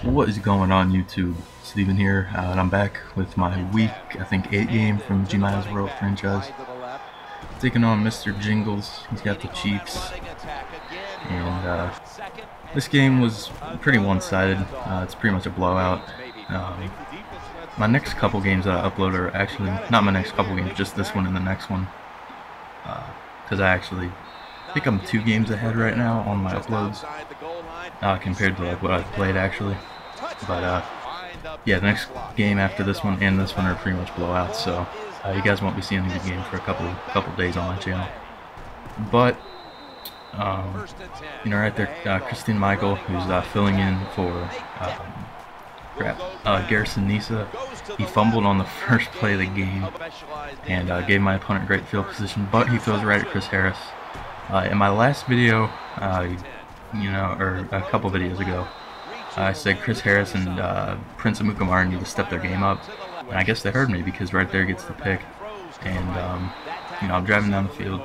What is going on YouTube? Steven here, and I'm back with my week, I think 8 game from GmiasWorld franchise. Taking on Mr. Jingles. He's got the Chiefs. And this game was pretty one-sided. It's pretty much a blowout. My next couple games that I upload are actually, not my next couple games, just this one and the next one. Because I think I'm 2 games ahead right now on my uploads. Compared to like what I've played actually. But yeah, the next game after this one and this one are pretty much blowouts, so you guys won't be seeing a good game for a couple days on my channel. But you know, right there, Christine Michael, who's filling in for Garrison Nisa. He fumbled on the first play of the game and gave my opponent great field position, but he throws right at Chris Harris. In my last video, you know, or a couple videos ago, I said Chris Harris and Prince Amukamara need to step their game up, and I guess they heard me because right there gets the pick. And you know, I'm driving down the field,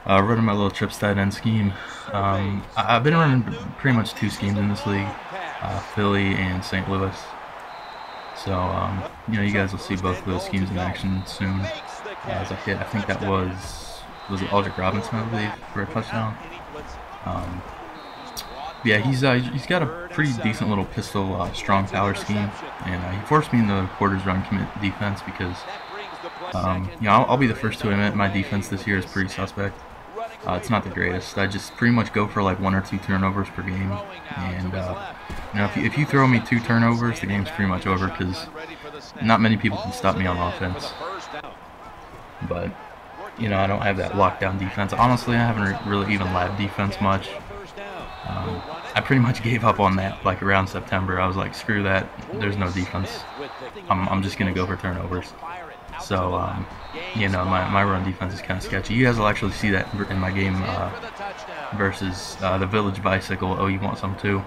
running my little trips tight end scheme. I've been running pretty much 2 schemes in this league, Philly and St. Louis. So you know, you guys will see both of those schemes in action soon. As I hit, I think that was it Aldrick Robinson, I believe, for a touchdown. Yeah, he's got a pretty decent little pistol, strong power scheme, and he forced me in the quarters run commit defense because, you know, I'll be the first to admit my defense this year is pretty suspect. It's not the greatest. I just pretty much go for like 1 or 2 turnovers per game, and you know, if you throw me 2 turnovers, the game's pretty much over because not many people can stop me on offense. But you know, I don't have that lockdown defense. Honestly, I haven't really even labbed defense much. I pretty much gave up on that like around September. I was like, screw that, there's no defense. I'm just gonna go for turnovers. So you know, my run defense is kind of sketchy. You guys will actually see that in my game versus the Village Bicycle. Oh, you want some too?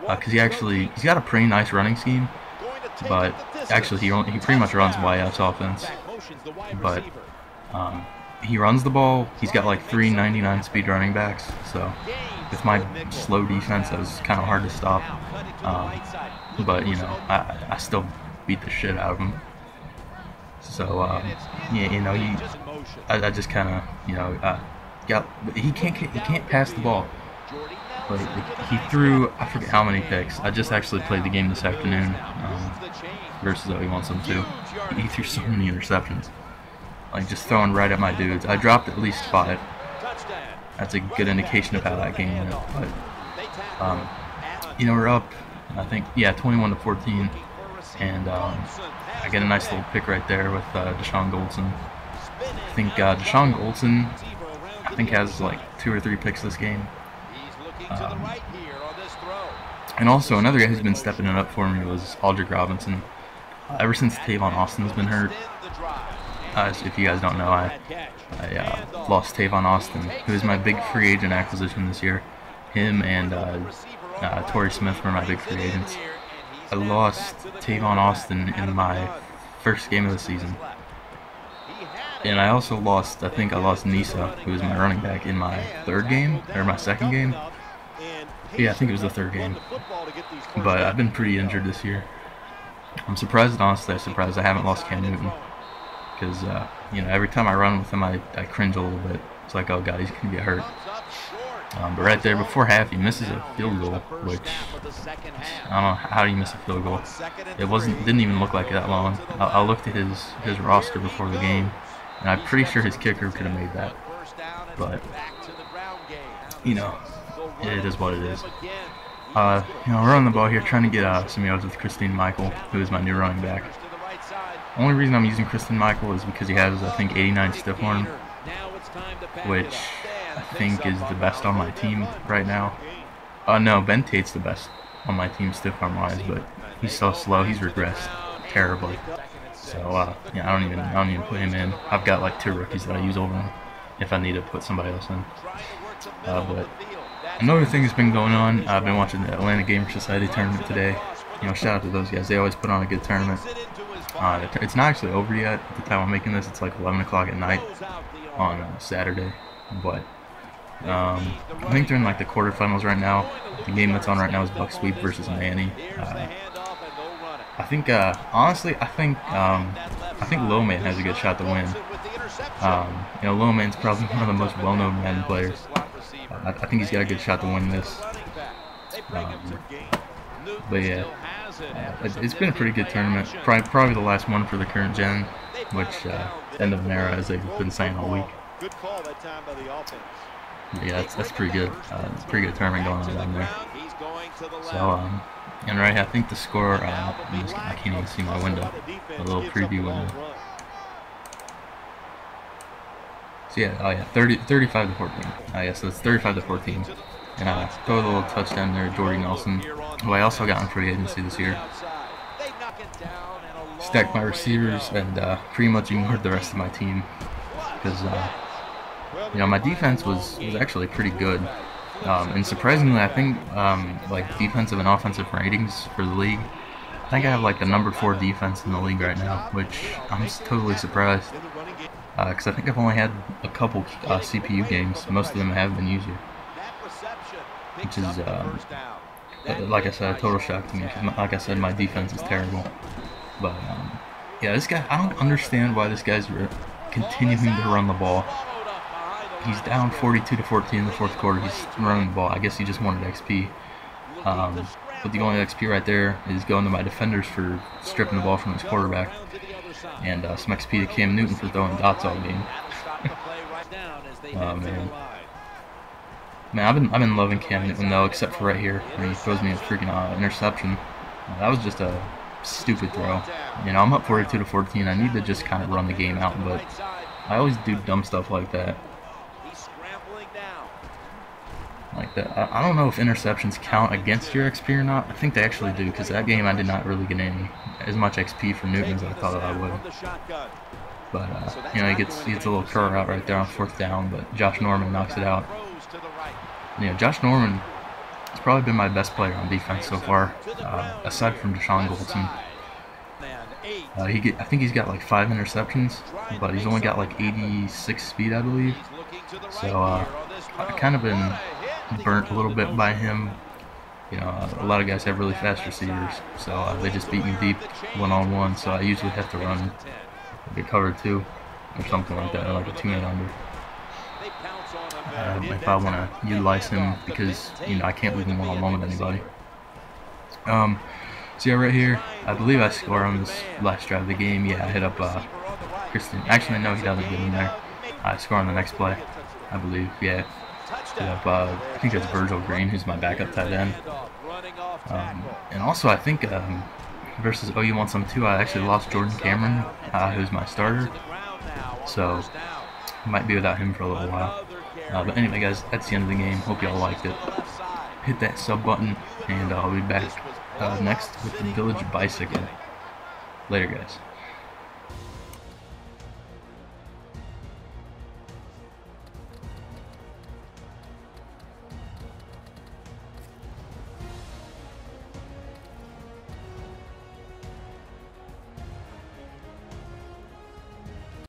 Because he's got a pretty nice running scheme, but actually he pretty much runs Y-outs offense. But he runs the ball. He's got like 3 99 speed running backs, so with my slow defense, that was kind of hard to stop. But you know, I still beat the shit out of him. So yeah, you know, I just kind of, you know, he can't pass the ball. Like, he threw, I forget how many picks. I just actually played the game this afternoon versus he wants them to. He threw so many interceptions, like just throwing right at my dudes. I dropped at least 5. That's a good indication of how that game went. But you know, we're up, I think, yeah, 21-14, and I get a nice little pick right there with Deshaun Goldson. I think Deshaun Goldson, has like 2 or 3 picks this game. And also another guy who's been stepping it up for me was Aldrick Robinson. Ever since Tavon Austin's been hurt, so if you guys don't know, I lost Tavon Austin, who is my big free agent acquisition this year. Him and Torrey Smith were my big free agents. I lost Tavon Austin in my first game of the season. And I also lost, I think I lost Nisa, who was my running back, in my 3rd game, or my 2nd game. Yeah, I think it was the 3rd game. But I've been pretty injured this year. I'm surprised, honestly, I'm surprised I haven't lost Cam Newton. Because, you know, every time I run with him, I cringe a little bit. It's like, oh god, he's going to get hurt. But right there, before half, he misses a field goal, which, I don't know, how do you miss a field goal? It didn't even look like that long. I looked at his roster before the game, and I'm pretty sure his kicker could have made that. But, you know, it is what it is. You know, we're on the ball here, trying to get some yards with Christine Michael, who is my new running back. The only reason I'm using Christine Michael is because he has, I think, 89 stiff arm, which I think is the best on my team right now. No, Ben Tate's the best on my team stiff arm wise, but he's so slow. He's regressed terribly. So yeah, I don't even put him in. I've got like 2 rookies that I use over him if I need to put somebody else in. But another thing that's been going on, I've been watching the Atlanta Gamer Society tournament today. You know, shout out to those guys. They always put on a good tournament. It's not actually over yet at the time I'm making this. It's like 11 o'clock at night on Saturday. But I think they're in like the quarterfinals right now. The game that's on right now is Buck Sweep versus Manny. I think honestly, I think Low Man has a good shot to win. You know, Low Man's probably one of the most well-known Madden players. I think he's got a good shot to win this. But yeah, it's been a pretty good tournament. Probably the last one for the current gen, which end of an era, as they've been saying all week. But yeah, that's pretty good. Pretty good tournament going on down there. So and right, I think the score. I can't even see my window. A little preview window. So yeah, oh yeah, 35 to 14. Yeah, so it's 35 to 14. And throw a little touchdown there, Jordy Nelson, who I also got in free agency this year. Stacked my receivers and pretty much ignored the rest of my team because you know, my defense was actually pretty good. And surprisingly, I think like defensive and offensive ratings for the league, I think I have like the number 4 defense in the league right now, which I'm just totally surprised. Because I think I've only had a couple CPU games. Most of them have been user, which is like I said, a total shock to me. Like I said, my defense is terrible. But yeah, this guy, I don't understand why this guy's continuing to run the ball. He's down 42 to 14 in the fourth quarter. He's running the ball. I guess he just wanted XP. But the only XP right there is going to my defenders for stripping the ball from his quarterback, and some XP to Cam Newton for throwing dots all game. Oh man. Man, I've been loving Cam Newton though, except for right here when he throws me a freaking interception. That was just a stupid throw. You know, I'm up 42 to 14. I need to just kind of run the game out, but I always do dumb stuff like that. I don't know if interceptions count against your XP or not. I think they actually do, because that game I did not really get as much XP for Newton as I thought that I would. But you know, he gets a little curl out right there on 4th down, but Josh Norman knocks it out. You know, Josh Norman has probably been my best player on defense so far, aside from Deshaun Goldson. I think he's got like 5 interceptions, but he's only got like 86 speed, I believe. So I've kind of been burnt a little bit by him. You know, a lot of guys have really fast receivers, so they just beat me deep one-on-one. So I usually have to run a cover 2 or something like that, like a 2-man under. If I want to utilize him, because you know I can't leave him one-on-one with anybody. So yeah, right here, I believe I score on this last drive of the game. Yeah, I hit up Kristen. Actually, no, he doesn't get in there. I score on the next play, I believe. Yeah, hit up. I think that's Virgil Green, who's my backup tight end. And also, I think versus OU won some too. I actually lost Jordan Cameron, who's my starter. So might be without him for a little while. But anyway, guys, that's the end of the game. Hope y'all liked it. Hit that sub button, and I'll be back next with the Village Bicycle. Later, guys.